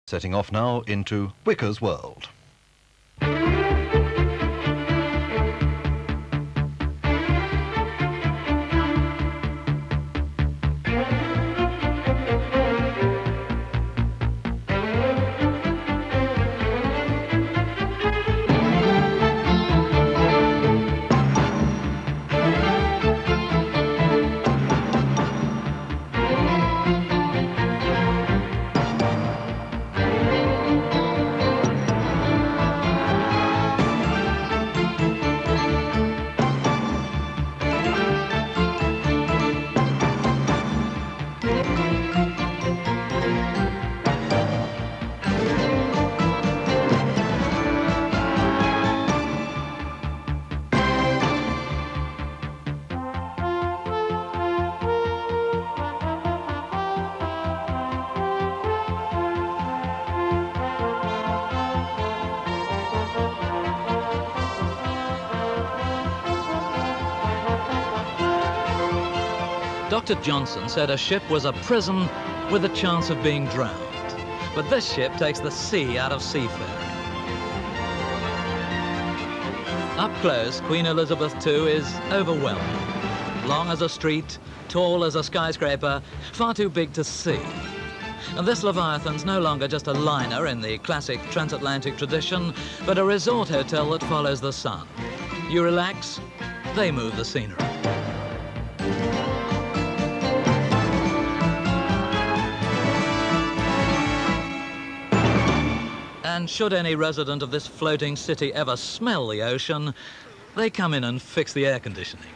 Setting off now into Wicker's world. Dr. Johnson said a ship was a prison with a chance of being drowned. But this ship takes the sea out of seafaring. Up close, Queen Elizabeth II is overwhelming. Long as a street, tall as a skyscraper, far too big to see. And this Leviathan's no longer just a liner in the classic transatlantic tradition, but a resort hotel that follows the sun. You relax, they move the scenery. And should any resident of this floating city ever smell the ocean, they come in and fix the air conditioning.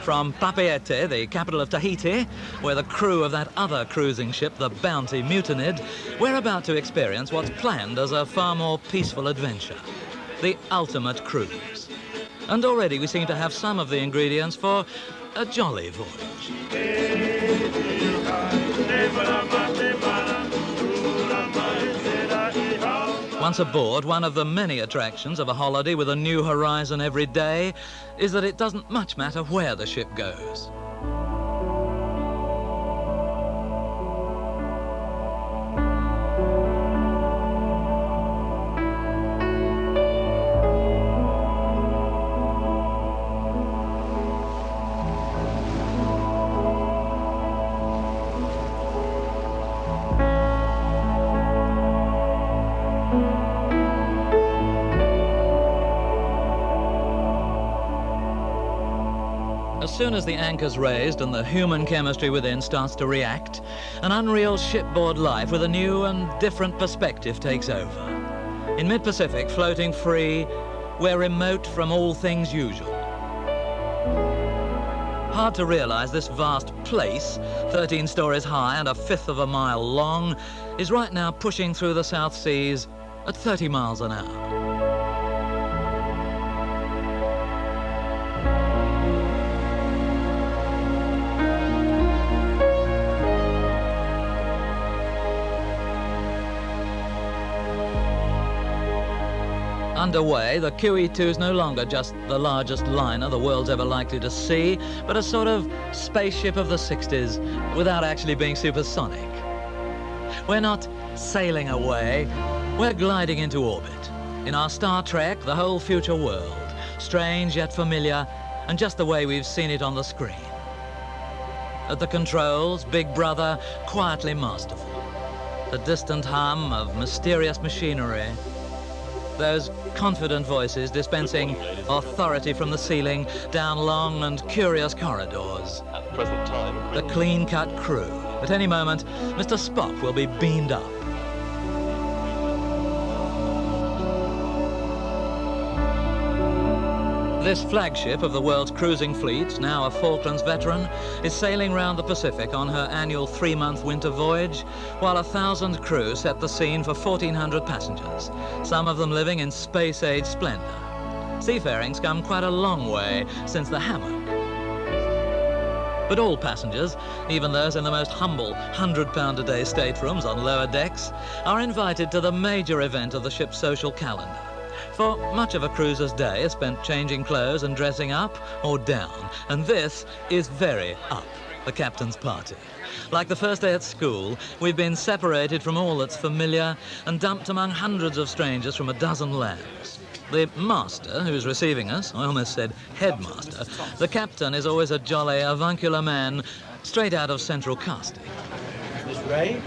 From Papeete, the capital of Tahiti, where the crew of that other cruising ship, the Bounty, mutinied, we're about to experience what's planned as a far more peaceful adventure, the ultimate cruise. And already we seem to have some of the ingredients for a jolly voyage. Once aboard, one of the many attractions of a holiday with a new horizon every day is that it doesn't much matter where the ship goes. As soon as the anchor's raised and the human chemistry within starts to react, an unreal shipboard life with a new and different perspective takes over. In mid-Pacific, floating free, we're remote from all things usual. Hard to realize this vast place, 13 stories high and a fifth of a mile long, is right now pushing through the South Seas at 30 miles an hour. Underway, the QE2 is no longer just the largest liner the world's ever likely to see, but a sort of spaceship of the 60s without actually being supersonic. We're not sailing away, we're gliding into orbit. In our Star Trek, the whole future world, strange yet familiar, and just the way we've seen it on the screen. At the controls, Big Brother, quietly masterful. The distant hum of mysterious machinery. Those confident voices dispensing authority from the ceiling down long and curious corridors. At the present time, the clean-cut crew. At any moment, Mr. Spock will be beamed up. This flagship of the world's cruising fleet, now a Falklands veteran, is sailing round the Pacific on her annual 3-month winter voyage, while 1,000 crew set the scene for 1,400 passengers, some of them living in space-age splendor. Seafaring's come quite a long way since the hammock. But all passengers, even those in the most humble £100-a-day staterooms on lower decks, are invited to the major event of the ship's social calendar. For much of a cruiser's day is spent changing clothes and dressing up or down, and this is very up. the captain's party. Like the first day at school, we've been separated from all that's familiar and dumped among hundreds of strangers from a dozen lands. The master, who's receiving us, I almost said headmaster, the captain is always a jolly, avuncular man, straight out of central casting. Miss Ray?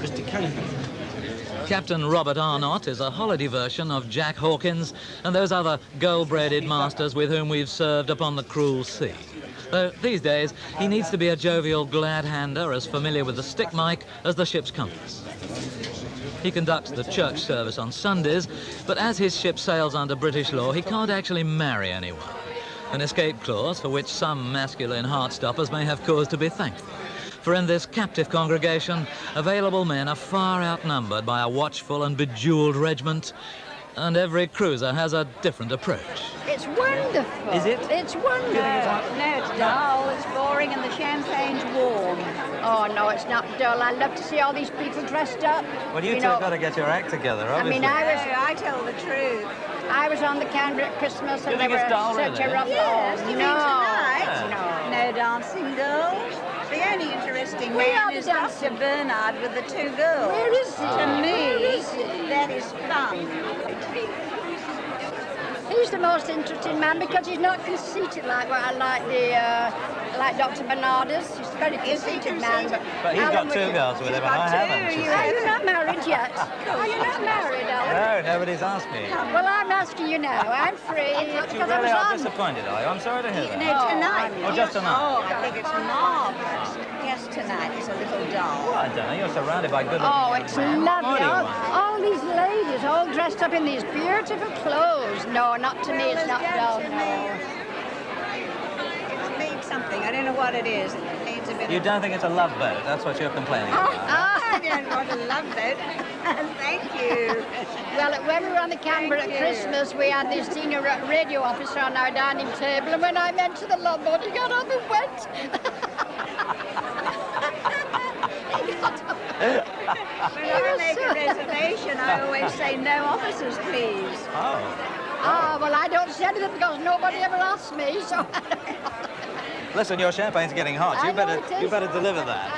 Mr. Cunningham? Captain Robert Arnott is a holiday version of Jack Hawkins and those other gold-braided masters with whom we've served upon the cruel sea. Though these days, he needs to be a jovial glad-hander as familiar with the stick mic as the ship's compass. He conducts the church service on Sundays, but as his ship sails under British law, he can't actually marry anyone. An escape clause for which some masculine heartstoppers may have cause to be thankful. For in this captive congregation, available men are far outnumbered by a watchful and bejewelled regiment, and every cruiser has a different approach. It's wonderful. Is it? It's wonderful. No, it's dull, it's boring, and the champagne's warm. Oh, no, it's not dull. I love to see all these people dressed up. Well, you two have got to get your act together, obviously. I tell the truth. I was on the Canberra at Christmas and think they it's were dull, such really? a rough Yes, hole. you No. mean tonight? No. No dancing girls. The only interesting We are man the is Dr. Bernard with the two girls. Where is he? To me, Where is he? that is fun. He's the most interesting man because he's not conceited like like Dr. Bernard is. He's a very conceited man. But he's got two girls with him, and I haven't. you Are see. you not married yet? Are you not married, Alan? No, nobody's asked me. Well, I'm asking you now. I'm free. You Because I really was are on. disappointed, are you? I'm sorry to hear No, that. tonight. Oh, just tonight. Oh, I think it's marvellous. Yes, tonight is a little dull. Well, I don't know, you're surrounded by good-looking Oh, it's men. lovely. What do you All, want? all these ladies all dressed up in these beautiful clothes. No, not to me. It's not dull. No. It needs something. I don't know what it is. It needs a bit You of... don't think it's a love boat? That's what you're complaining about. I don't want a love boat. Thank you. Well, when we were on the Canberra at Thank you. Christmas, we had this senior radio officer on our dining table, and when I mentioned the love boat, he got up and went. He got up. When I make a reservation, I always say no officers, please. Oh. Ah, well, I don't say anything because nobody ever asked me, so... Listen, your champagne's getting hot. I You know better, it is. you better deliver that.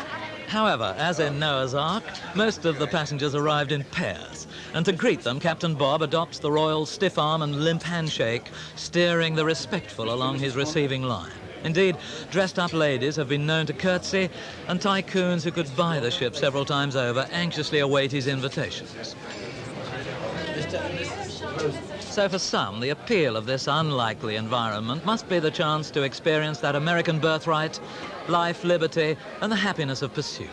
However, as in Noah's Ark, most of the passengers arrived in pairs. And to greet them, Captain Bob adopts the royal stiff arm and limp handshake, steering the respectful along his receiving line. Indeed, dressed-up ladies have been known to curtsy, and tycoons who could buy the ship several times over anxiously await his invitations. So for some, the appeal of this unlikely environment must be the chance to experience that American birthright, life, liberty, and the happiness of pursuit.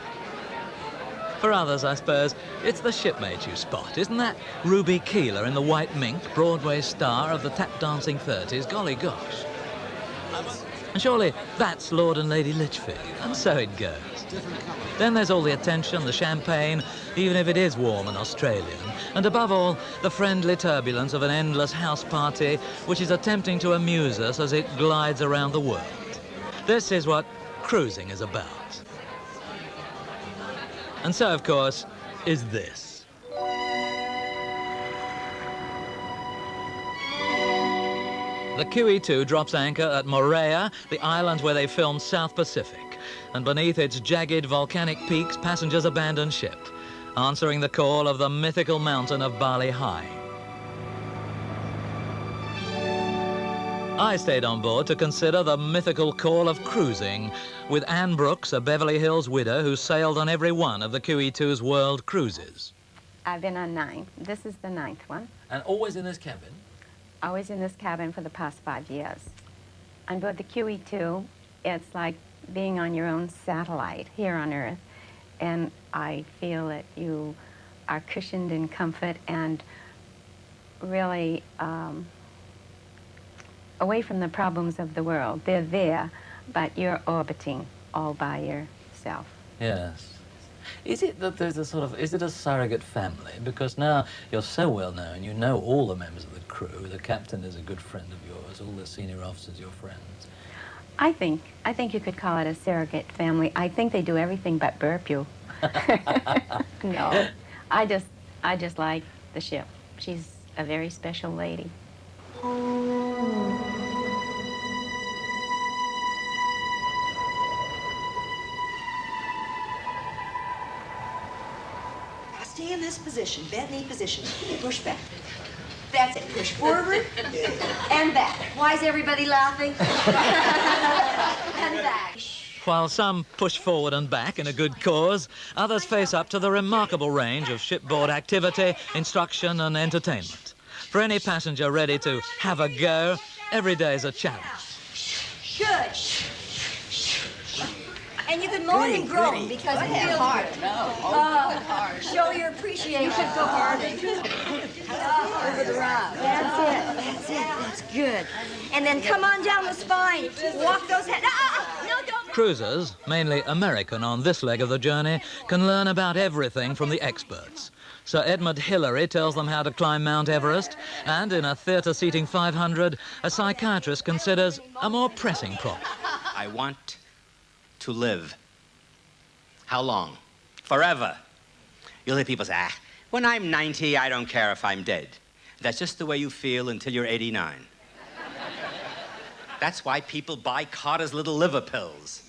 For others, I suppose, it's the shipmates you spot. Isn't that Ruby Keeler in the White Mink, Broadway star of the tap-dancing 30s? Golly gosh. And surely that's Lord and Lady Litchfield, and so it goes. Then there's all the attention, the champagne, even if it is warm and Australian, and above all, the friendly turbulence of an endless house party which is attempting to amuse us as it glides around the world. This is what cruising is about. And so, of course, is this. The QE2 drops anchor at Moorea, the island where they filmed South Pacific. And beneath its jagged volcanic peaks, passengers abandon ship, answering the call of the mythical mountain of Bali High. I stayed on board to consider the mythical call of cruising with Anne Brooks, a Beverly Hills widow who sailed on every one of the QE2's world cruises. I've been on 9. This is the 9th one. And always in this cabin? Always in this cabin for the past 5 years. On board the QE2, it's like being on your own satellite here on Earth. And I feel that you are cushioned in comfort and really away from the problems of the world. They're there, but you're orbiting all by yourself. Yes. Is it that there's a sort of, is it a surrogate family? Because now you're so well known, you know all the members of the crew, the captain is a good friend of yours, all the senior officers your friends. I think you could call it a surrogate family. I think they do everything but burp you. No, I just like the ship. She's a very special lady. stay in this position, bent knee position. Push back. That's it. Push forward and back. Why is everybody laughing? And back. While some push forward and back in a good cause, others face up to the remarkable range of shipboard activity, instruction and entertainment. For any passenger ready to have a go, every day is a challenge. Good. And you can moan and groan because it feels hard. Show your appreciation. You should go harder. Over the rod. That's it. That's it. That's good. And then come on down the spine. Walk those heads. No, don't. Cruisers, mainly American on this leg of the journey, can learn about everything from the experts. Sir Edmund Hillary tells them how to climb Mount Everest, and in a theatre seating 500, a psychiatrist considers a more pressing problem. I want to live. How long? Forever. You'll hear people say, when I'm 90, I don't care if I'm dead. That's just the way you feel until you're 89. That's why people buy Carter's Little Liver Pills.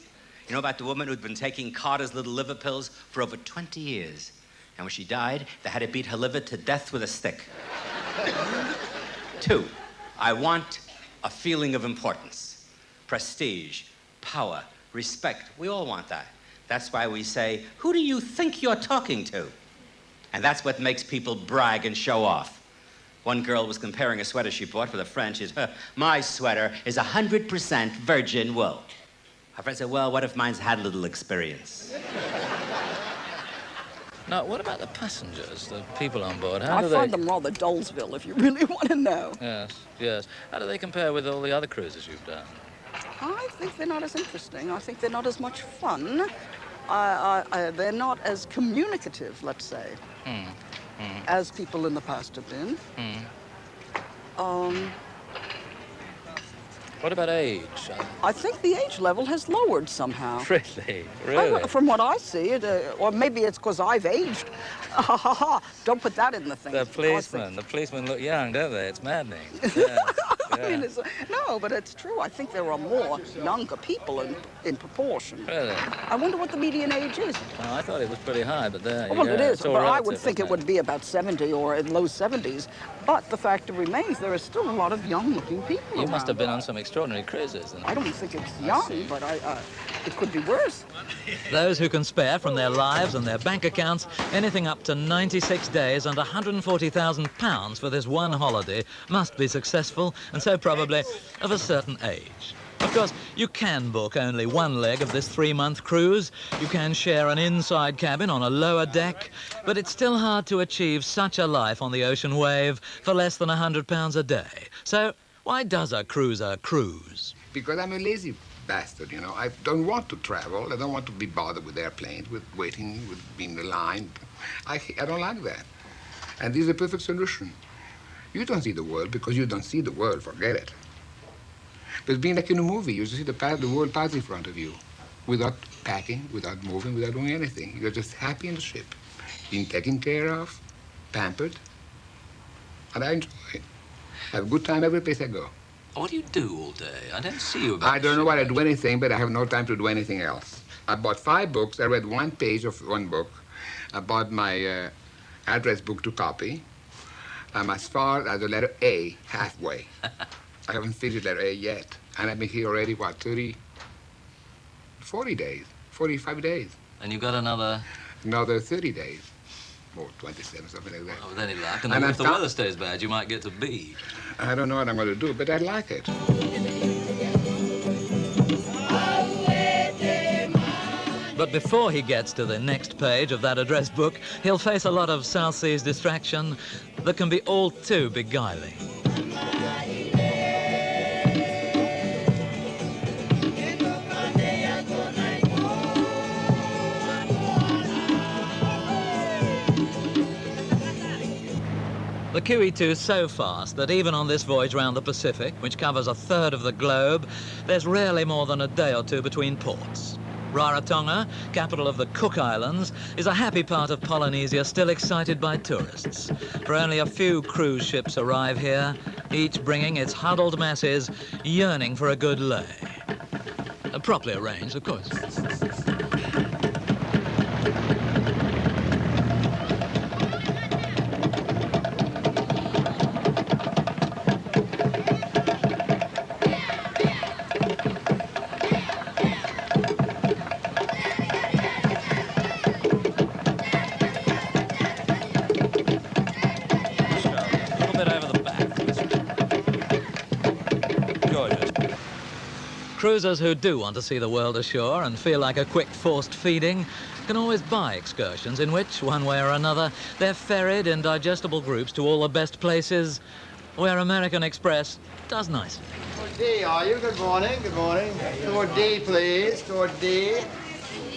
You know about the woman who'd been taking Carter's Little Liver Pills for over 20 years? And when she died, they had to beat her liver to death with a stick. 2, I want a feeling of importance, prestige, power, respect. We all want that. That's why we say, who do you think you're talking to? And that's what makes people brag and show off. One girl was comparing a sweater she bought with a friend. She said, my sweater is 100% virgin wool. Her friend said, well, what if mine's had a little experience? Now, what about the passengers, the people on board? How I do find they... them rather Dullsville, if you really want to know. Yes, yes. How do they compare with all the other cruises you've done? I think they're not as interesting. I think they're not as much fun. They're not as communicative, let's say, as people in the past have been. What about age? I think the age level has lowered somehow. Really? Really? From what I see, or maybe it's because I've aged. Don't put that in the thing. The policemen look young, don't they? It's maddening. Yeah. I mean, no, but it's true. I think there are more younger people in proportion. Really? I wonder what the median age is. Oh, I thought it was pretty high, but there you Well, go. it is, It's all but I relative, would think isn't it would be about 70 or in low 70s. But the fact remains, there is still a lot of young-looking people You must have been around. on some extraordinary cruises. I don't think it's young, but it could be worse. Those who can spare from their lives and their bank accounts anything up to 96 days and £140,000 for this one holiday must be successful, and so probably of a certain age. Of course, you can book only one leg of this 3-month cruise. You can share an inside cabin on a lower deck, but it's still hard to achieve such a life on the ocean wave for less than £100 a day. So why does a cruiser cruise? Because I'm a lazy bastard, you know. I don't want to travel. I don't want to be bothered with airplanes, with waiting, with being in the line. I don't like that. And this is a perfect solution. You don't see the world because you don't see the world. Forget it. But being like in a movie, you see the world pass in front of you without packing, without moving, without doing anything. You're just happy in the ship, being taken care of, pampered, and I enjoy it. I have a good time every place I go. What do you do all day? I don't see you about I don't know why I do anything, but I have no time to do anything else. I bought 5 books. I read 1 page of one book. I bought my address book to copy. I'm as far as the letter A, halfway. I haven't finished letter A yet. And I've been here already, what, 40 days, 45 days. And you've got another 30 days. Or 27, something like that. Oh, with any luck. And And if the I've weather stays bad, you might get to B. I don't know what I'm going to do, but I like it. But before he gets to the next page of that address book, he'll face a lot of South Seas distraction that can be all too beguiling. The QE2 is so fast that even on this voyage round the Pacific, which covers a third of the globe, there's rarely more than a day or two between ports. Rarotonga, capital of the Cook Islands, is a happy part of Polynesia still excited by tourists. For only a few cruise ships arrive here, each bringing its huddled masses yearning for a good lay. Properly arranged, of course. Cruisers who do want to see the world ashore and feel like a quick forced feeding can always buy excursions in which, one way or another, they're ferried in digestible groups to all the best places where American Express does nicely. D, are you? Good morning, good morning. Door D, please. Door D.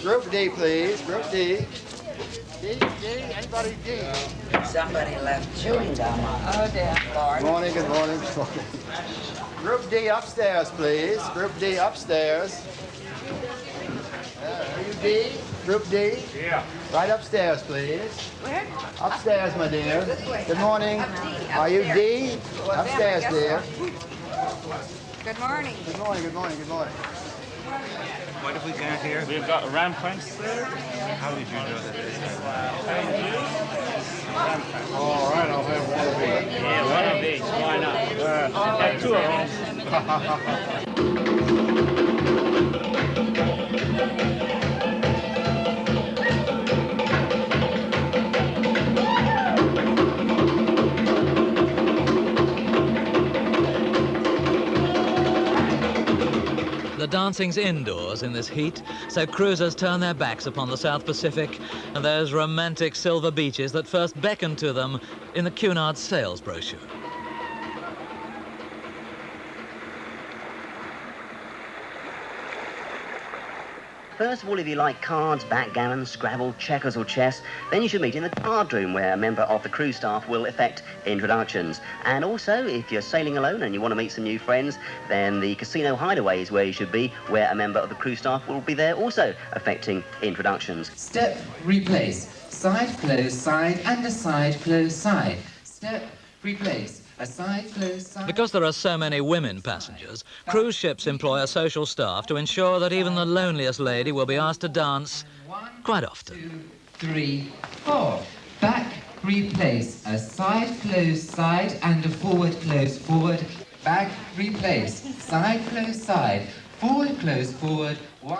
Group D, please. Group D. D, anybody D? Somebody left chewing gum on. Oh, dear. Good morning, good morning, good morning. Group D upstairs, please. Group D upstairs. Are you D? Group D? Yeah. Right upstairs, please. Where? Upstairs, my dear. This way. Good morning. Are you D? Upstairs, dear. Good morning. Good morning, good morning, good morning. What have we got here? We've got ram planks. How did you know that this is? All right, I'll have one of these. Yeah, one of these. Why not? Got two of them. The dancing's indoors in this heat, so cruisers turn their backs upon the South Pacific and those romantic silver beaches that first beckoned to them in the Cunard sales brochure. First of all, if you like cards, backgammon, Scrabble, checkers or chess, then you should meet in the card room where a member of the crew staff will effect introductions. And also, if you're sailing alone and you want to meet some new friends, then the casino hideaway is where you should be, where a member of the crew staff will be there also effecting introductions. Step, replace. Side, close, side, and a side, close, side. Step, replace. A side, close, side. Because there are so many women passengers, cruise ships employ a social staff to ensure that even the loneliest lady will be asked to dance quite often. 2, 3, 4. Back, replace. A side, close, side, and a forward, close, forward. Back, replace. Side, close, side. Forward, close, forward.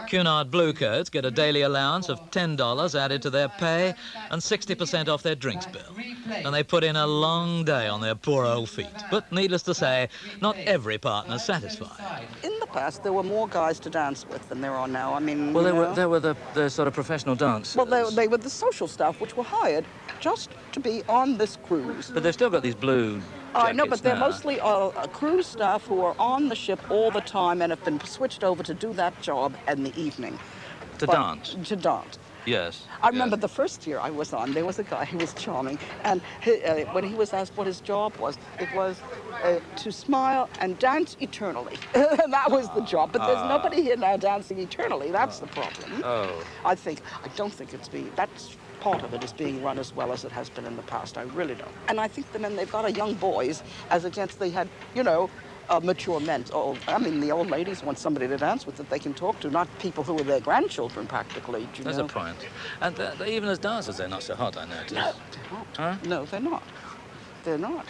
Cunard bluecoats get a daily allowance of $10 added to their pay and 60% off their drinks bill. And they put in a long day on their poor old feet. But needless to say, not every partner's satisfied. In the past, there were more guys to dance with than there are now. I mean, Well, they were the sort of professional dancers. Well, they were the social staff, which were hired just to be on this cruise. But they've still got these blue I know, but they're now. mostly cruise staff who are on the ship all the time and have been switched over to do that job in the evening. To dance? To dance. Yes. I remember the first year I was on, there was a guy who was charming, and when he was asked what his job was, it was to smile and dance eternally. And that was the job. But there's nobody here now dancing eternally. That's the problem. Oh. I don't think it's that's part of it is being run as well as it has been in the past. I really don't. And I think the men, they've got a young boys as against they had, mature men. I mean, the old ladies want somebody to dance with that they can talk to, not people who are their grandchildren practically. That's a point. And even as dancers, they're not so hot, I notice. No, they're not. Huh? No, they're not. They're not.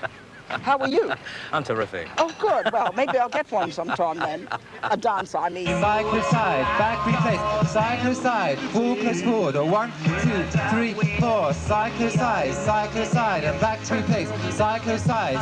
How are you? I'm terrific. Oh, good. Well, maybe I'll get one sometime then. A dancer, I mean. Side, close, side, back, replace. Side, close, side, forward, close, forward. 1, 2, 3, 4. Side, close, side, and back to replace. Side, close, side,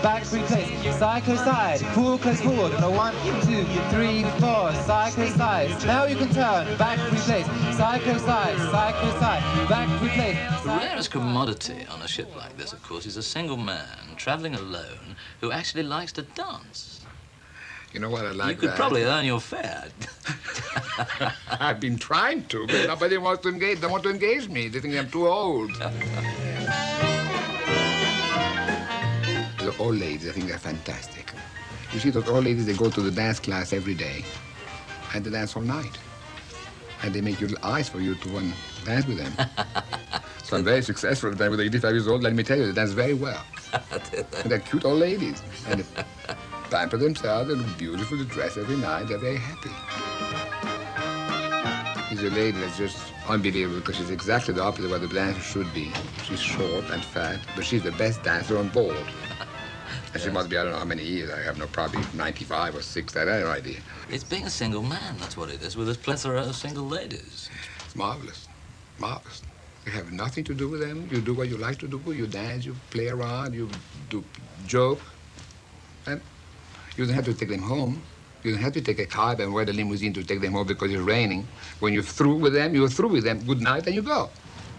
back to replace. Side, close, side, forward, close, forward. 1, 2, 3, 4. Side, close, side. Now you can turn, back to replace. Side, close, side, back to replace. The rarest commodity on a ship like this, of course, is a single man traveling alone who actually likes to dance. You know what I like? You could probably earn your fare. I've been trying to, but nobody wants to engage. They want to engage me. They think I'm too old. The old ladies, I think they're fantastic. You see, those old ladies, they go to the dance class every day, and they dance all night. And they make little eyes for you to dance with them. So I'm very successful. With 85 years old, let me tell you, they dance very well. And they're cute old ladies. And they pamper themselves, they look beautiful, they dress every night, they're very happy. She's a lady that's just unbelievable because she's exactly the opposite of what the dancer should be. She's short and fat, but she's the best dancer on board. And she must be, I don't know how many years, I have no, probably 95 or 6, I have no idea. It's being a single man, that's what it is, with a plethora of single ladies. It's marvelous, marvelous. You have nothing to do with them. You do what you like to do. You dance, you play around, you do joke. And you don't have to take them home. You don't have to take a cab and wait a limousine to take them home because it's raining. When you're through with them, you're through with them. Good night, and you go.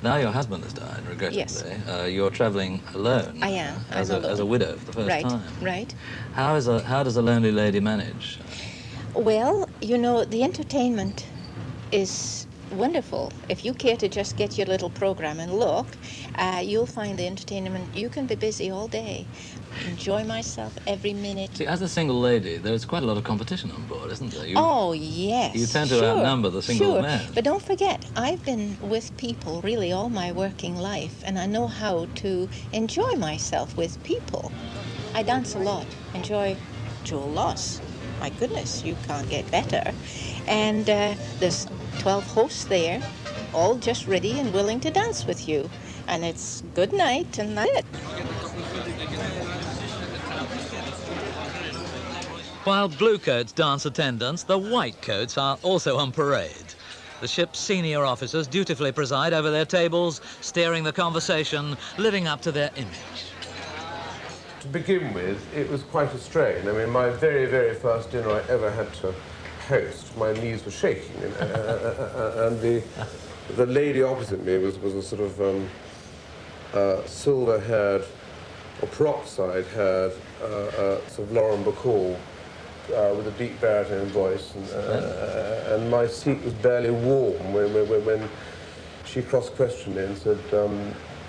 Now your husband has died, regrettably. Yes. You're travelling alone. I am. As a widow for the first Right, time. right. How does a lonely lady manage? Well, you know, the entertainment is wonderful. If you care to just get your little program and look, you'll find the entertainment. You can be busy all day. Enjoy myself every minute. See, as a single lady, there's quite a lot of competition on board, isn't there? Oh, yes. You tend to outnumber the single men. But don't forget, I've been with people really all my working life, and I know how to enjoy myself with people. I dance a lot, enjoy Jewel Loss. My goodness, you can't get better. And there's 12 hosts there, all just ready and willing to dance with you. And it's good night, and that's it. While bluecoats dance attendance, the whitecoats are also on parade. The ship's senior officers dutifully preside over their tables, steering the conversation, living up to their image. To begin with, it was quite a strain. I mean, my very, very first dinner I ever had to host, my knees were shaking, and the lady opposite me was a sort of silver-haired, or peroxide-haired, sort of Lauren Bacall, with a deep baritone voice, and my seat was barely warm when she cross-questioned me and said,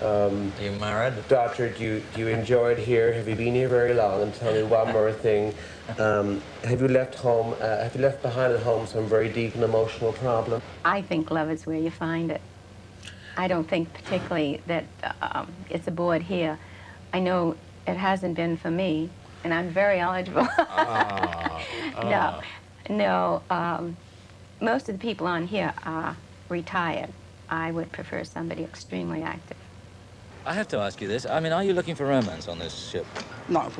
Are you married? Doctor, do you enjoy it here? Have you been here very long? And tell me one more thing. Have you left behind at home some very deep and emotional problem? I think love is where you find it. I don't think particularly that it's aboard here. I know it hasn't been for me, and I'm very eligible. No, most of the people on here are retired. I would prefer somebody extremely active. I have to ask you this. I mean, are you looking for romance on this ship? No.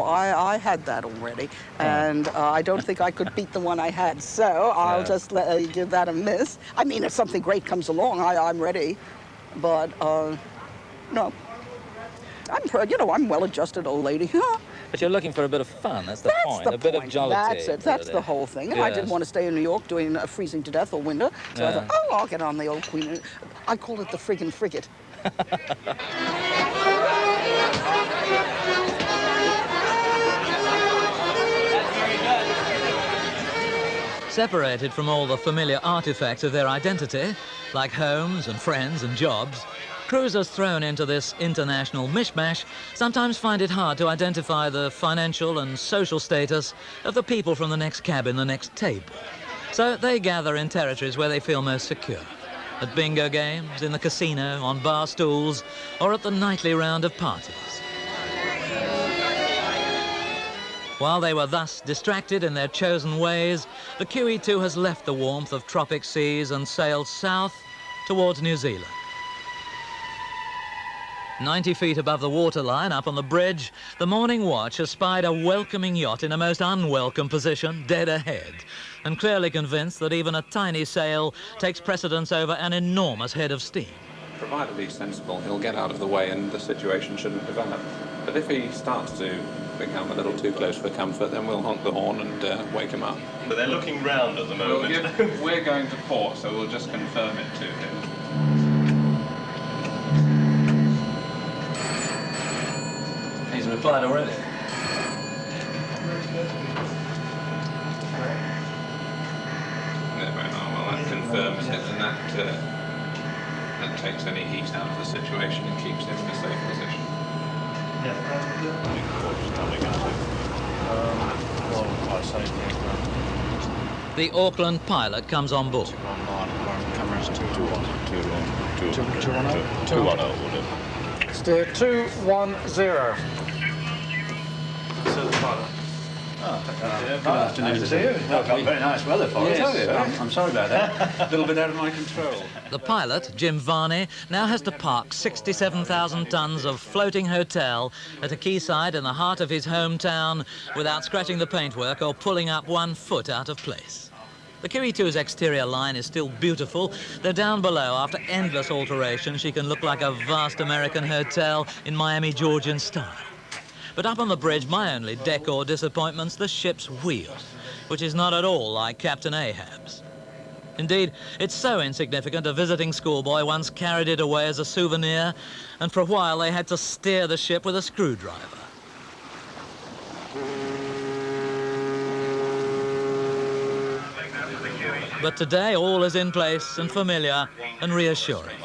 I had that already, and I don't think I could beat the one I had. So I'll just give that a miss. I mean, if something great comes along, I'm ready. But no, I'm well-adjusted old lady. But you're looking for a bit of fun. That's the point. A bit of jollity. That's it. That's the whole thing. And I didn't want to stay in New York doing freezing to death all winter. So I thought, oh, I'll get on the old Queen. I call it the friggin' frigate. Separated from all the familiar artifacts of their identity, like homes and friends and jobs, cruisers thrown into this international mishmash sometimes find it hard to identify the financial and social status of the people from the next cabin, the next table. So they gather in territories where they feel most secure. At bingo games, in the casino, on bar stools, or at the nightly round of parties. While they were thus distracted in their chosen ways, the QE2 has left the warmth of tropic seas and sailed south towards New Zealand. 90 feet above the waterline, up on the bridge, the Morning Watch has spied a welcoming yacht in a most unwelcome position, dead ahead, and clearly convinced that even a tiny sail takes precedence over an enormous head of steam. Provided he's sensible, he'll get out of the way and the situation shouldn't develop. But if he starts to become a little too close for comfort, then we'll honk the horn and wake him up. But they're looking round at the moment. We're going to port, so we'll just confirm it to him. He's replied already. Well, that confirms it, and that takes any heat out of the situation and keeps him in a safe position. The Auckland pilot comes on board. Steer 210. Good afternoon to you. Well, got very nice weather for us, have you? I'm sorry about that. A little bit out of my control. The pilot, Jim Varney, now has to park 67,000 tons of floating hotel at a quayside in the heart of his hometown without scratching the paintwork or pulling up 1 foot out of place. The QE2's exterior line is still beautiful, though down below, after endless alterations, she can look like a vast American hotel in Miami, Georgian style. But up on the bridge, my only decor disappointment's the ship's wheel, which is not at all like Captain Ahab's. Indeed, it's so insignificant a visiting schoolboy once carried it away as a souvenir, and for a while they had to steer the ship with a screwdriver. But today all is in place and familiar and reassuring.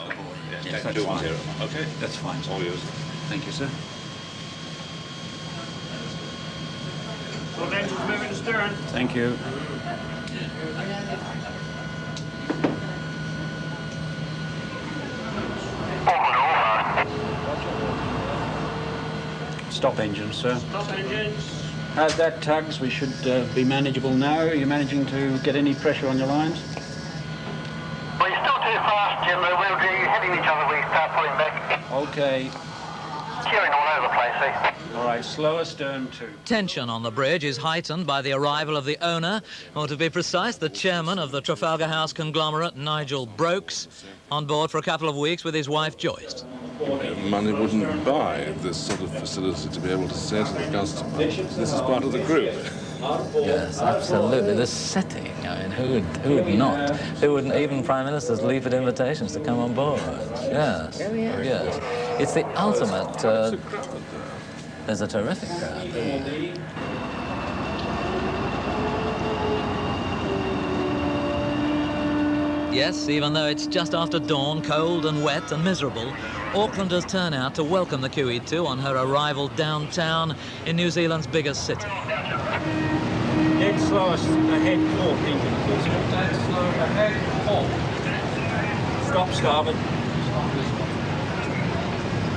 Yes, that's fine. Okay, that's fine. All yours. Thank you, sir. Well, engines moving to stern. Thank you. Stop engines, sir. Stop engines. How's that, tugs? We should be manageable now. Are you managing to get any pressure on your lines? Well, you're still too fast, Jim. We'll be hitting each other. We start pulling back. Okay. Tearing all over the place, eh? All right, slower stern too. Tension on the bridge is heightened by the arrival of the owner, or to be precise, the chairman of the Trafalgar House conglomerate, Nigel Brokes, on board for a couple of weeks with his wife, Joyce. Money wouldn't buy this sort of facility to be able to say to the customer, this is part of the group. Yes, absolutely. The setting, I mean, who would not? Who wouldn't, even prime ministers leave it invitations to come on board? Yes, yes. It's the ultimate... There's a terrific crowd there. Yes, even though it's just after dawn, cold and wet and miserable, Aucklanders turn out to welcome the QE2 on her arrival downtown in New Zealand's biggest city. Dead slowest ahead port engine, please. Dead slow ahead port. Stop starboard.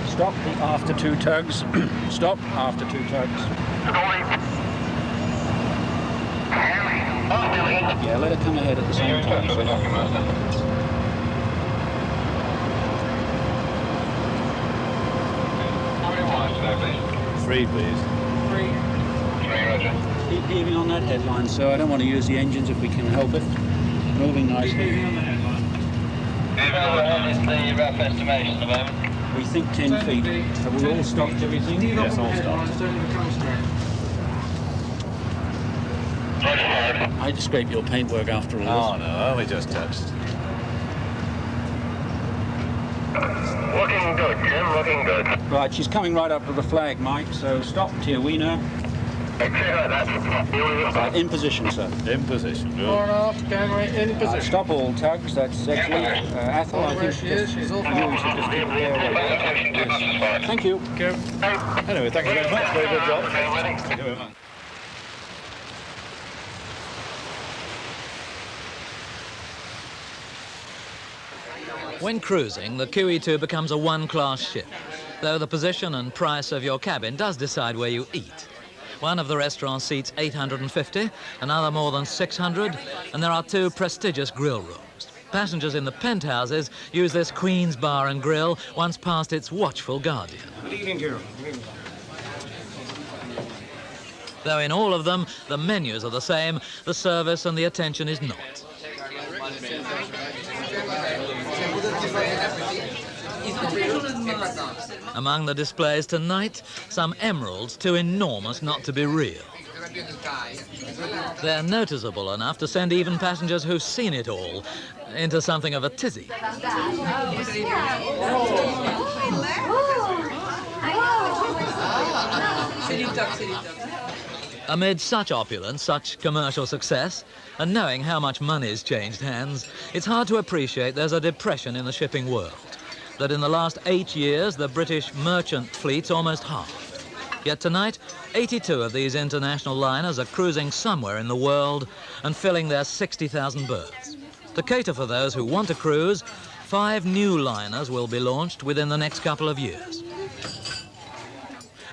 Stop after two tugs. Stop after two tugs. Yeah, let it come ahead at the same time. Three, please. Three, Roger. Keep heaving on that headline, sir. I don't want to use the engines if we can help it. Moving nicely. What is the rough estimation at the moment? We think 10 feet. Have we all stopped everything? Yes, all stopped. I had to scrape your paintwork after all this. Oh, no, only just touched. Looking good, Jim, looking good. Right, she's coming right up to the flag, Mike, so stop, Tier Wiener. Right, in position, sir. In position, good. On off, gangway in position. Stop all tugs, that's excellent. Athol, I think she is, she's all you should just keep there. Thank you. Anyway, thank you very much. Very good job. Thank you very much. When cruising, the QE2 becomes a one-class ship, though the position and price of your cabin does decide where you eat. One of the restaurants seats 850, another more than 600, and there are two prestigious grill rooms. Passengers in the penthouses use this Queen's Bar and Grill, once past its watchful guardian. Good evening, Jim. Though in all of them, the menus are the same, the service and the attention is not. Among the displays tonight, some emeralds too enormous not to be real. They're noticeable enough to send even passengers who've seen it all into something of a tizzy. Amid such opulence, such commercial success, and knowing how much money's changed hands, it's hard to appreciate there's a depression in the shipping world. That in the last 8 years, the British merchant fleet's almost halved. Yet tonight, 82 of these international liners are cruising somewhere in the world and filling their 60,000 berths. To cater for those who want to cruise, 5 new liners will be launched within the next couple of years.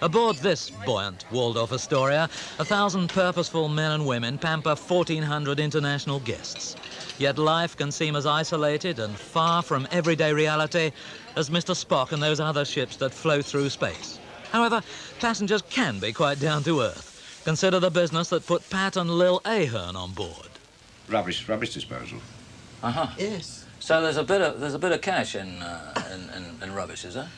Aboard this buoyant Waldorf Astoria, 1,000 purposeful men and women pamper 1,400 international guests. Yet life can seem as isolated and far from everyday reality as Mr. Spock and those other ships that flow through space. However, passengers can be quite down to earth. Consider the business that put Pat and Lil Ahern on board. Rubbish disposal. Uh-huh. Yes. So there's a bit of cash in rubbish, is there?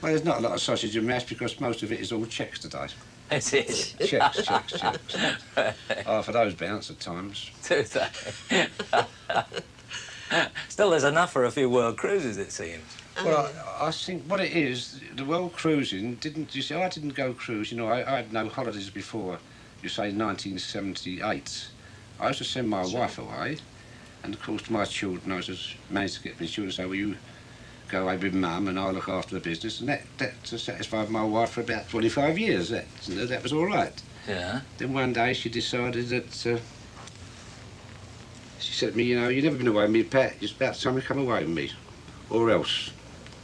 Well, there's not a lot of sausage and mash because most of it is all checks today. It is. Checks. Oh, for those bounce at times. Do they? Still, there's enough for a few world cruises, it seems. Well, I think what it is, the world cruising didn't. You see, I didn't go cruise. You know, I had no holidays before. You say 1978. I used to send my wife away, and of course my children. I just managed to get my children to say, "Well, you go away with Mum, and I'll look after the business," and that satisfied my wife for about 25 years. That was all right. Yeah. Then one day she decided that. She said to me, "You know, you've never been away with me, Pat. It's about time you come away with me, or else."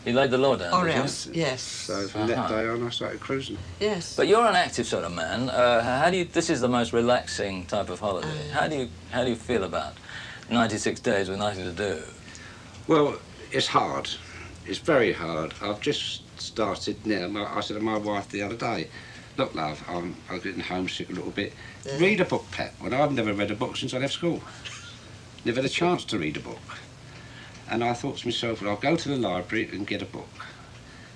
You laid the law down, Or did you? else, yes. So from that day on, I started cruising. Yes. But you're an active sort of man. How do you? This is the most relaxing type of holiday. How do you feel about 96 days with nothing to do? Well, it's hard. It's very hard. I've just started now. I said to my wife the other day, "Look, love, I'm getting homesick a little bit. Yeah. Read a book, Pat." Well, I've never read a book since I left school. Never had a chance to read a book. And I thought to myself, well, I'll go to the library and get a book.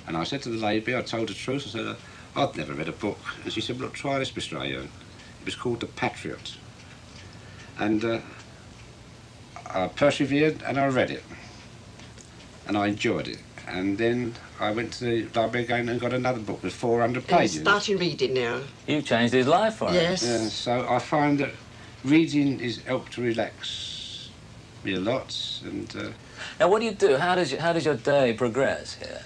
And I said to the lady, I told the truth, I said, I'd never read a book. And she said, look, try this, Mr. Ayon. It was called The Patriot. And I persevered and I read it. And I enjoyed it. And then I went to the library again and got another book with 400 pages. He's starting reading now. You've changed his life for him. Yes. Yeah, so I find that reading is helped to relax me a lot. And now, what do you do? How does your day progress here?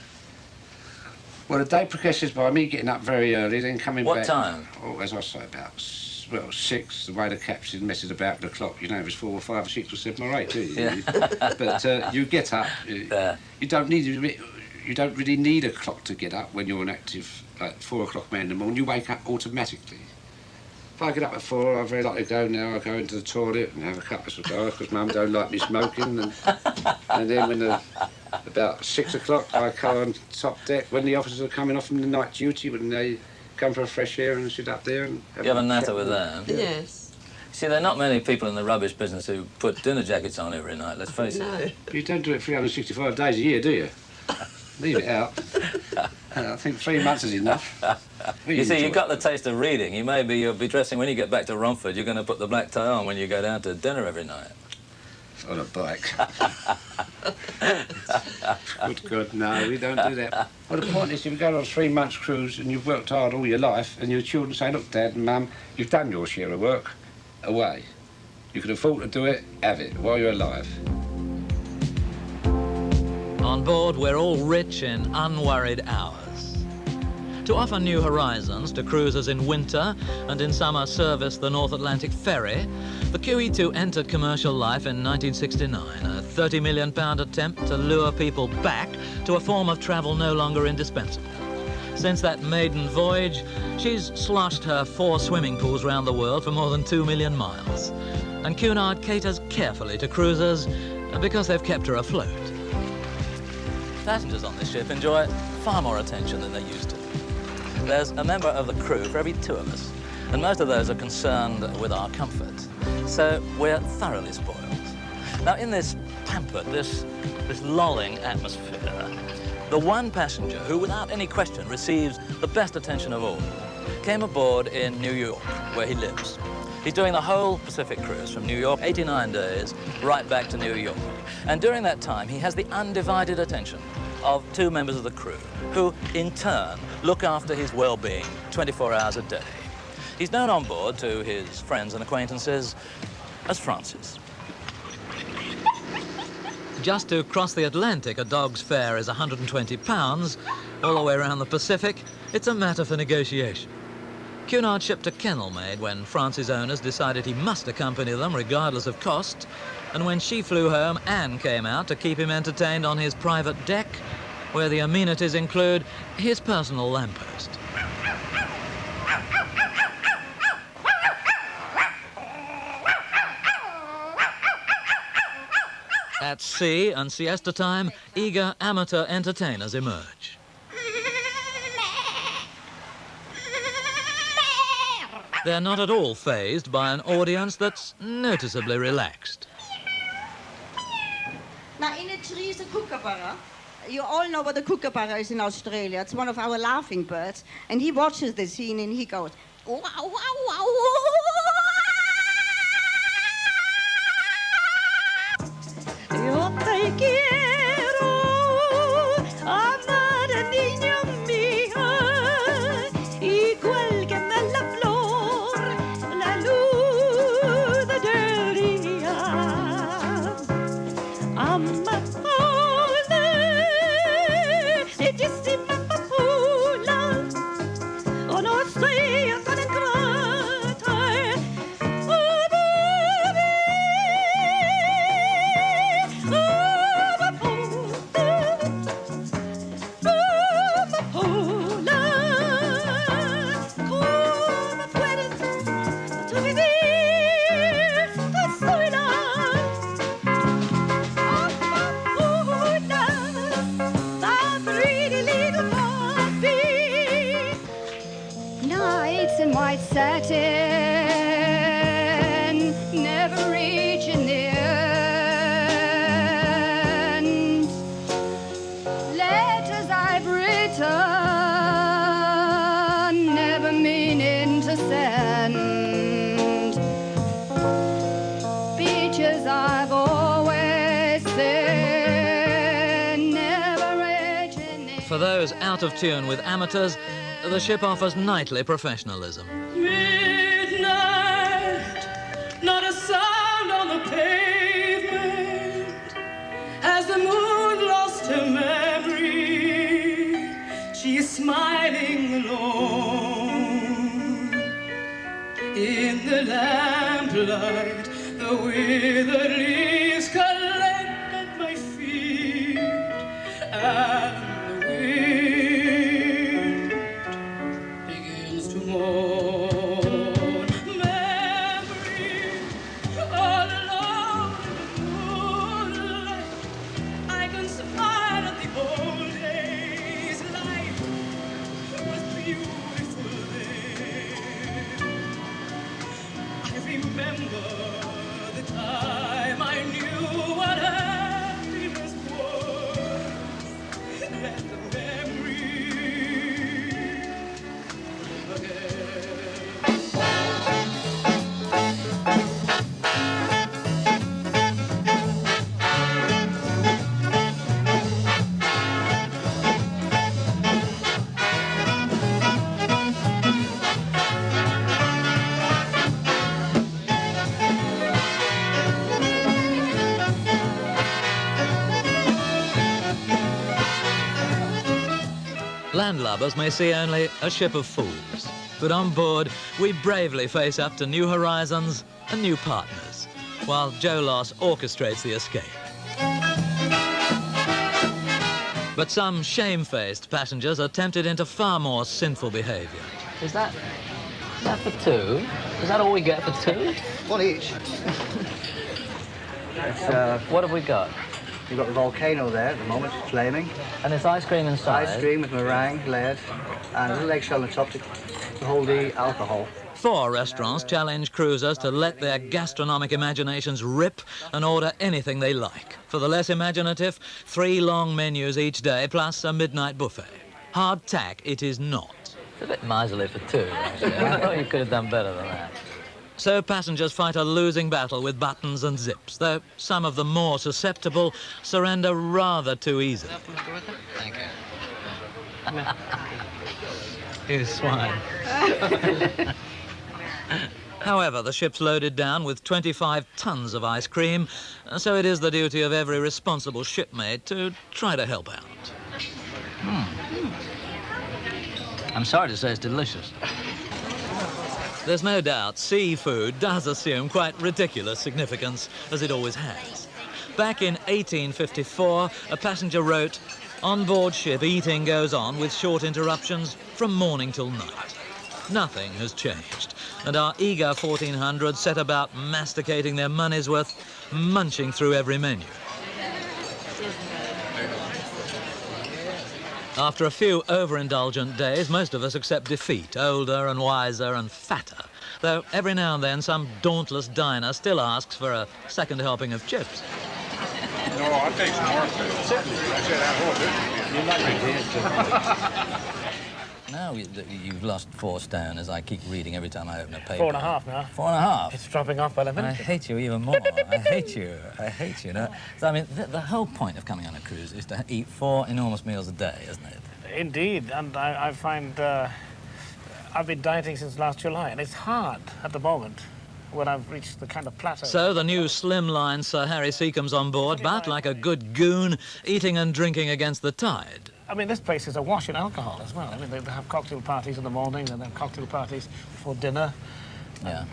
well, the day progresses by me getting up very early, then coming back. What time? Oh, as I say, about 6. The way the captain messes about with the clock, you know, if it's 4 or 5 or 6 or 7 or 8, do you? Yeah. But you get up. You don't really need a clock to get up when you're an active, like 4 o'clock man in the morning. You wake up automatically. If I get up at 4, I very like to go now. I go into the toilet and have a couple of cigars because Mum don't like me smoking. And then when about 6 o'clock, I go on top deck when the officers are coming off from the night duty, when they come for a fresh air and sit up there and You have a natter with them? Yes. See, there are not many people in the rubbish business who put dinner jackets on every night, let's face it. You don't do it 365 days a year, do you? Leave it out. I think 3 months is enough. You see, you've got the taste of reading. You'll be dressing, when you get back to Romford, you're going to put the black tie on when you go down to dinner every night. On a bike. Good God, no, we don't do that. Well, the point is, if you go on a 3 months cruise and you've worked hard all your life, and your children say, look, Dad and Mum, you've done your share of work, away. You can afford to do it, have it, while you're alive. On board, we're all rich in unworried hours. To offer new horizons to cruisers in winter and in summer service the North Atlantic ferry, the QE2 entered commercial life in 1969, a £30 million attempt to lure people back to a form of travel no longer indispensable. Since that maiden voyage, she's sloshed her 4 swimming pools round the world for more than 2 million miles. And Cunard caters carefully to cruisers because they've kept her afloat. Passengers on this ship enjoy far more attention than they used to. There's a member of the crew for every 2 of us, and most of those are concerned with our comfort. So we're thoroughly spoiled. Now, in this pampered, this lolling atmosphere, the one passenger who, without any question, receives the best attention of all, came aboard in New York, where he lives. He's doing the whole Pacific cruise from New York, 89 days, right back to New York. And during that time, he has the undivided attention of 2 members of the crew, who, in turn, look after his well-being 24 hours a day. He's known on board to his friends and acquaintances as Francis. Just to cross the Atlantic, a dog's fare is £120. All the way around the Pacific, it's a matter for negotiation. Cunard shipped a kennel maid when France's owners decided he must accompany them regardless of cost, and when she flew home, Anne came out to keep him entertained on his private deck, where the amenities include his personal lamppost. At sea and siesta time, eager amateur entertainers emerge. They're not at all fazed by an audience that's noticeably relaxed. Maar in het Therese Kookabarra, You all know what a kookaburra is in Australia. It's one of our laughing birds. And he watches the scene and he goes, wow, wow, wow, wow. Yo te quiero, amada niña mía, igual que la flor, la luz del día. Nights in white satin, never reaching the end. Letters I've written, never meaning to send. Beaches I've always seen, never reaching the end. For those out of tune with amateurs, the ship offers nightly professionalism. Midnight, not a sound on the pavement. As the moon lost her memory, she is smiling alone. In the lamplight, the withered leaves collect at my feet, and the wind begins to mourn. Memory, all alone in the moonlight, I can smile at the old days. Life was beautiful then. I remember the time I knew what happiness was. Let the memory Landlubbers may see only a ship of fools, but on board we bravely face up to new horizons and new partners, while Joe Loss orchestrates the escape. But some shamefaced passengers are tempted into far more sinful behaviour. Is that for two? Is that all we get for two? One each. What have we got? You've got the volcano there at the moment, flaming. And it's ice cream inside? Ice cream with meringue layered, and a little eggshell on the top to hold the alcohol. 4 restaurants challenge cruisers to let their gastronomic imaginations rip and order anything they like. For the less imaginative, 3 long menus each day, plus a midnight buffet. Hard tack it is not. It's a bit miserly for 2, actually. I thought you could have done better than that. So passengers fight a losing battle with buttons and zips, though some of the more susceptible surrender rather too easily. Thank you. You swine. However, the ship's loaded down with 25 tons of ice cream, so it is the duty of every responsible shipmate to try to help out. I'm sorry to say it's delicious. There's no doubt seafood does assume quite ridiculous significance, as it always has. Back in 1854, a passenger wrote, "On board ship, eating goes on with short interruptions from morning till night." Nothing has changed, and our eager 1400s set about masticating their money's worth, munching through every menu. After a few overindulgent days, most of us accept defeat, older and wiser and fatter, though every now and then some dauntless diner still asks for a second helping of chips. No, I'll take some more. Certainly. I said that whole bit. Now you've lost 4 stone, as I keep reading every time I open a paper. 4.5 now. 4.5? It's dropping off by the minute. I hate you even more. I hate you. I hate you. No? So, I mean, the whole point of coming on a cruise is to eat 4 enormous meals a day, isn't it? Indeed, and I find I've been dieting since last July, and it's hard at the moment when I've reached the kind of plateau. So the new slimline Sir Harry Seacombe's on board, but like a good goon, eating and drinking against the tide. I mean, this place is awash in alcohol as well. I mean, they have cocktail parties in the morning, and they have cocktail parties before dinner,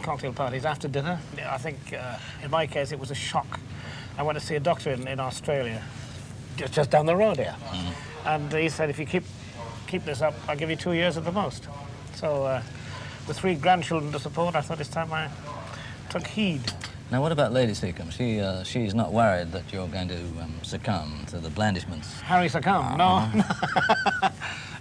cocktail parties after dinner. I think, in my case, it was a shock. I went to see a doctor in Australia, just down the road here. And he said, if you keep this up, I'll give you 2 years at the most. So, with 3 grandchildren to support, I thought it's time I took heed. Now, what about Lady Seacombe? She's not worried that you're going to succumb to the blandishments. Harry succumb? No.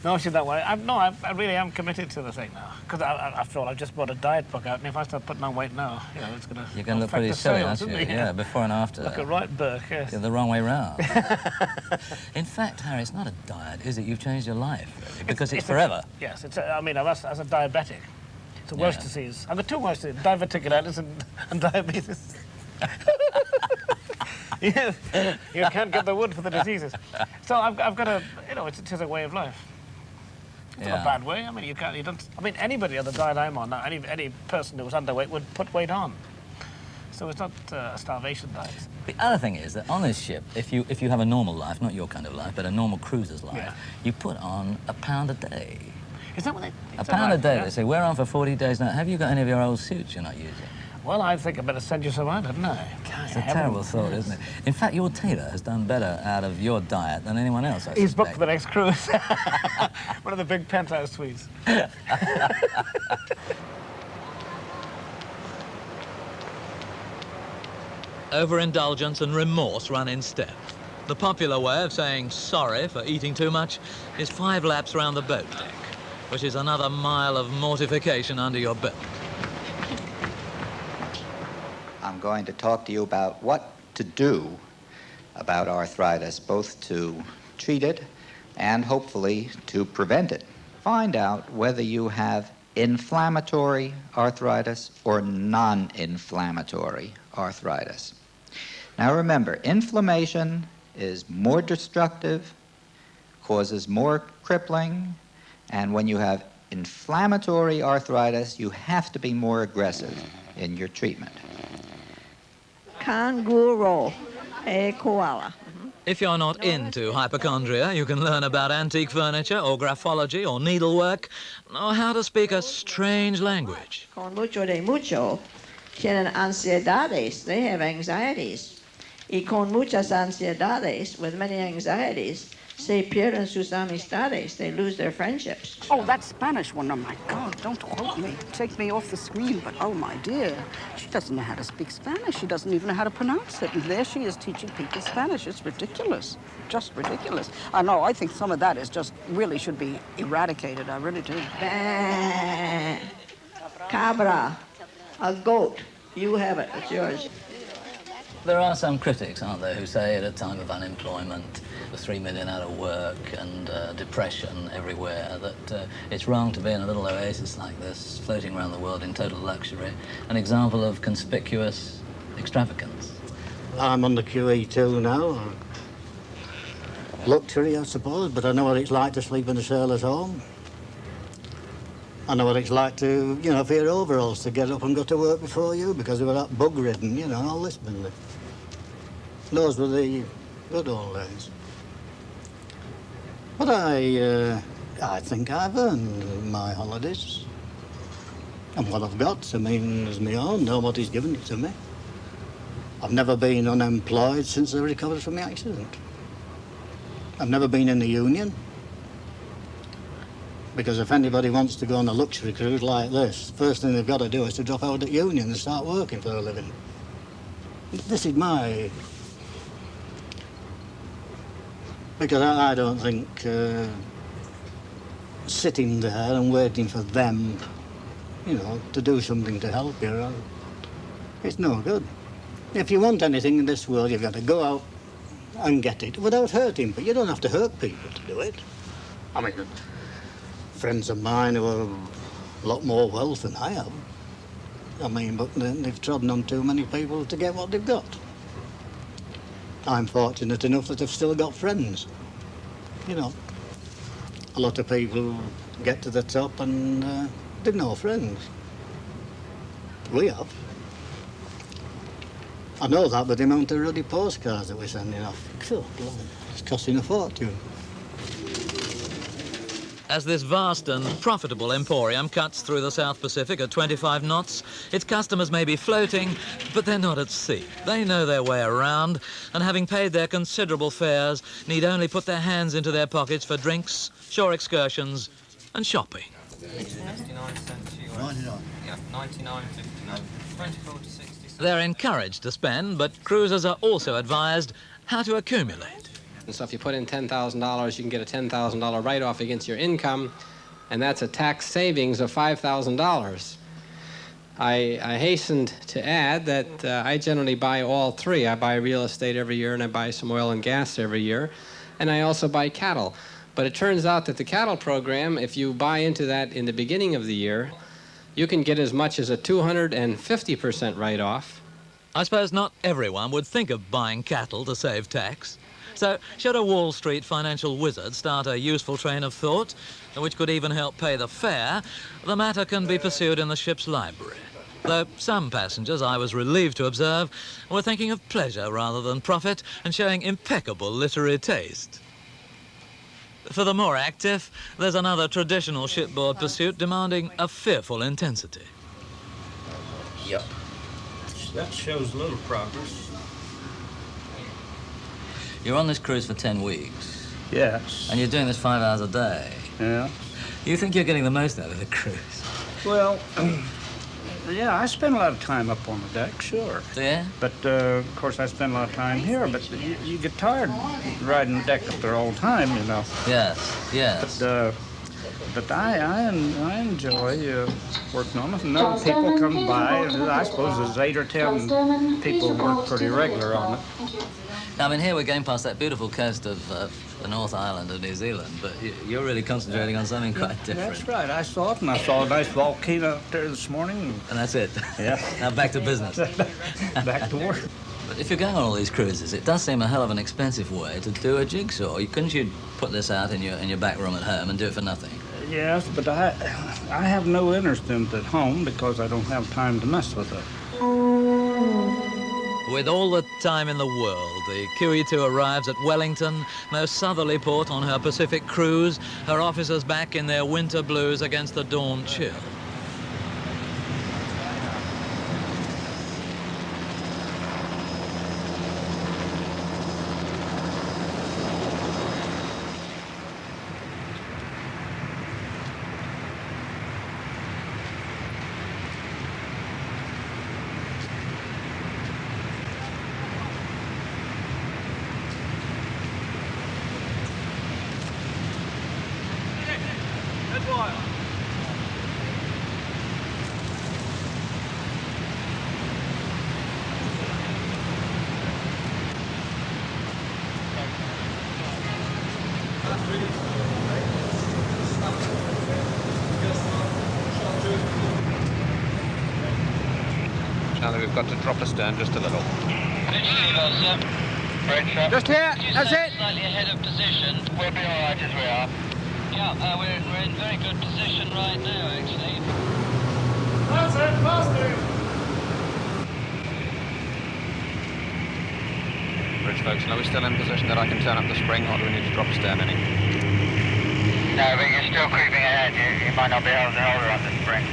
No, she's not worried. I really am committed to the thing now. Because, after all, I've just bought a diet book out, and if I start putting on weight now, you know, it's going to... You're going to look pretty silly, aren't you? Yeah, before and after. Look at right Burke, yes. You're the wrong way round. In fact, Harry, it's not a diet, is it? You've changed your life, really, because it's forever. Yes, I mean, as a diabetic, it's a worse disease. I've got 2 worse diseases, diverticulitis and diabetes. you can't get the wood for the diseases. So I've got a, you know, it is a way of life. It's not a bad way. I mean, you don't. I mean, anybody on the diet I'm on now, any person who was underweight would put weight on. So it's not a starvation diet. The other thing is that on this ship, if you have a normal life, not your kind of life, but a normal cruiser's life, you put on £1 a day. Is that what they... £1 a day, they say. We're on for 40 days now. Have you got any of your old suits you're not using? Well, I think I better send you some out, hadn't I? It's a terrible thought, isn't it? In fact, your tailor has done better out of your diet than anyone else, I He's suspect. booked for the next cruise. One of the big penthouse suites. Overindulgence and remorse run in step. The popular way of saying sorry for eating too much is 5 laps round the boat deck, which is another mile of mortification under your belt. I'm going to talk to you about what to do about arthritis, both to treat it and hopefully to prevent it. Find out whether you have inflammatory arthritis or non-inflammatory arthritis. Now remember, inflammation is more destructive, causes more crippling, and when you have inflammatory arthritis, you have to be more aggressive in your treatment. Kangaroo, a koala. If you're not into hypochondria, you can learn about antique furniture or graphology or needlework or how to speak a strange language. Con mucho de mucho, tienen ansiedades, they have anxieties. Y con muchas ansiedades, with many anxieties, se pierden sus amistades, they lose their friendships. Oh, that Spanish one, oh my God, don't quote me. Take me off the screen, but oh my dear, she doesn't know how to speak Spanish. She doesn't even know how to pronounce it. And there she is teaching people Spanish. It's ridiculous, just ridiculous. I know, I think some of that is just really should be eradicated, I really do. Bah. Cabra, a goat, you have it, it's yours. There are some critics, aren't there, who say at a time of unemployment, with 3 million out of work and depression everywhere, that it's wrong to be in a little oasis like this, floating around the world in total luxury, an example of conspicuous extravagance. I'm on the QE2 now. Luxury, I suppose, but I know what it's like to sleep in a sailor's home. I know what it's like to, you know, for your overalls to get up and go to work before you because they were that bug-ridden, you know, all this business. Those were the good old days. But I think I've earned my holidays. And what I've got, I mean, is my own. Nobody's given it to me. I've never been unemployed since I recovered from the accident. I've never been in the union. Because if anybody wants to go on a luxury cruise like this, first thing they've got to do is to drop out of the union and start working for a living. This is my... Because I don't think sitting there and waiting for them, you know, to do something to help you, it's no good. If you want anything in this world, you've got to go out and get it without hurting. But you don't have to hurt people to do it. I mean, friends of mine who have a lot more wealth than I have. I mean, but they've trodden on too many people to get what they've got. I'm fortunate enough that I've still got friends. You know, a lot of people get to the top and they've no friends. We have. I know that, but the amount of ruddy postcards that we're sending off, it's costing a fortune. As this vast and profitable emporium cuts through the South Pacific at 25 knots, its customers may be floating, but they're not at sea. They know their way around, and having paid their considerable fares, need only put their hands into their pockets for drinks, shore excursions, and shopping. 99 cents US. 99. Yeah, 99.59. 24 to 60. They're encouraged to spend, but cruisers are also advised how to accumulate. And so if you put in $10,000, you can get a $10,000 write-off against your income, and that's a tax savings of $5,000. I hastened to add that I generally buy all three. I buy real estate every year, and I buy some oil and gas every year, and I also buy cattle. But it turns out that the cattle program, if you buy into that in the beginning of the year, you can get as much as a 250% write-off. I suppose not everyone would think of buying cattle to save tax. So, should a Wall Street financial wizard start a useful train of thought, which could even help pay the fare, the matter can be pursued in the ship's library. Though some passengers, I was relieved to observe, were thinking of pleasure rather than profit and showing impeccable literary taste. For the more active, there's another traditional shipboard pursuit demanding a fearful intensity. Yep. That shows little progress. You're on this cruise for 10 weeks. Yes. And you're doing this 5 hours a day. Yeah. You think you're getting the most out of the cruise? Well, yeah, I spend a lot of time up on the deck, sure. Yeah? But, of course, I spend a lot of time here, but you get tired riding the deck up there all the time, you know. Yes, yes. But I enjoy working on it, and other people come by, and I suppose there's 8 or 10 people who work pretty regular on it. Now, I mean, here we're going past that beautiful coast of the North Island of New Zealand, but you're really concentrating on something quite different. That's right. I saw it, and I saw a nice volcano up there this morning. And that's it? Yeah. Now back to business. Back to work. But if you're going on all these cruises, it does seem a hell of an expensive way to do a jigsaw. Couldn't you put this out in your back room at home and do it for nothing? Yes, but I have no interest in it at home because I don't have time to mess with it. With all the time in the world, the QE2 arrives at Wellington, most southerly port on her Pacific cruise, her officers back in their winter blues against the dawn chill. Charlie, we've got to drop astern just a little. Just here, that's it. Slightly ahead of position. We'll be all right as we are. Yeah, we're in very good position right now, actually. That's it, faster. Bridge folks, are we still in position that I can turn up the spring, or do we need to drop astern any? No, but you're still creeping ahead. You might not be able to hold her on the spring.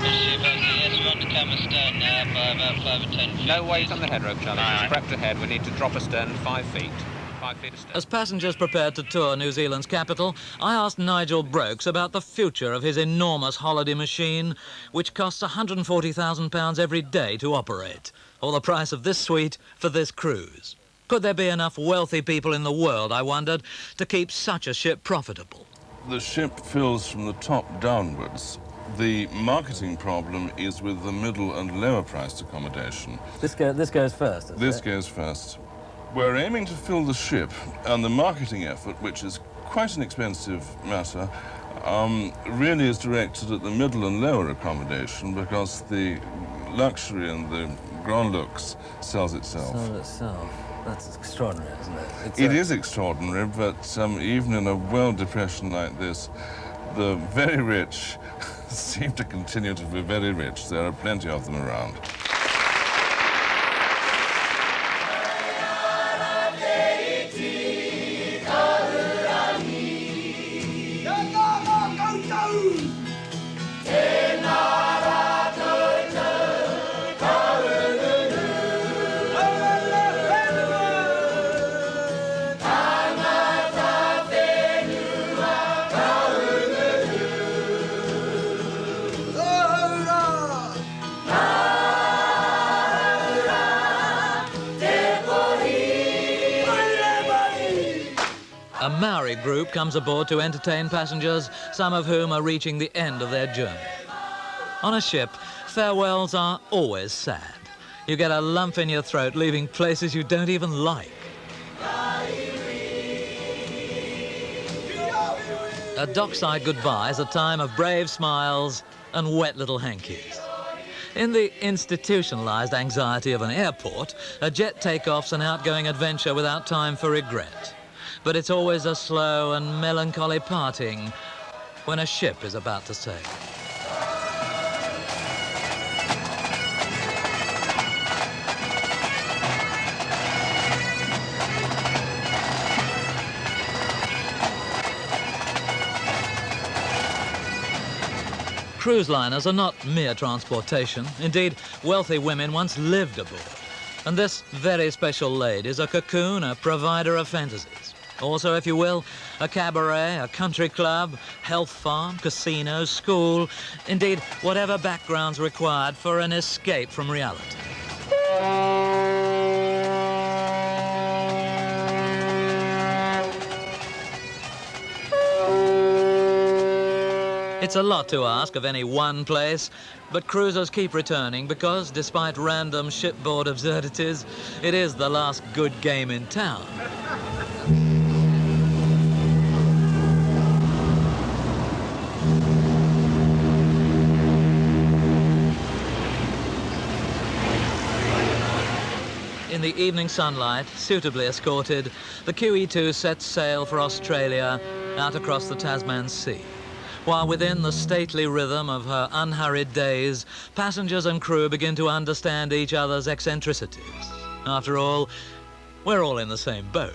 Yes, we're on the camera stern now by about 5 or 10 feet. No weight on the head rope, Charlie. Just prepped ahead. We need to drop astern 5 feet. 5 feet astern. As passengers prepared to tour New Zealand's capital, I asked Nigel Brokes about the future of his enormous holiday machine, which costs £140,000 every day to operate, or the price of this suite for this cruise. Could there be enough wealthy people in the world, I wondered, to keep such a ship profitable? The ship fills from the top downwards. The marketing problem is with the middle and lower priced accommodation. This goes first, This goes first. We're aiming to fill the ship, and the marketing effort, which is quite an expensive matter, really is directed at the middle and lower accommodation because the luxury and the grand lux sells itself. Sells itself. That's extraordinary, isn't it? It is extraordinary, but even in a world depression like this, the very rich seem to continue to be very rich. There are plenty of them around. A Maori group comes aboard to entertain passengers, some of whom are reaching the end of their journey. On a ship, farewells are always sad. You get a lump in your throat leaving places you don't even like. A dockside goodbye is a time of brave smiles and wet little hankies. In the institutionalized anxiety of an airport, a jet takeoff's an outgoing adventure without time for regret. But it's always a slow and melancholy parting when a ship is about to sail. Cruise liners are not mere transportation. Indeed, wealthy women once lived aboard. And this very special lady is a cocoon, a provider of fantasies. Also, if you will, a cabaret, a country club, health farm, casino, school, indeed, whatever background's required for an escape from reality. It's a lot to ask of any one place, but cruisers keep returning because, despite random shipboard absurdities, it is the last good game in town. In the evening sunlight, suitably escorted, the QE2 sets sail for Australia out across the Tasman Sea. While within the stately rhythm of her unhurried days, passengers and crew begin to understand each other's eccentricities. After all, we're all in the same boat.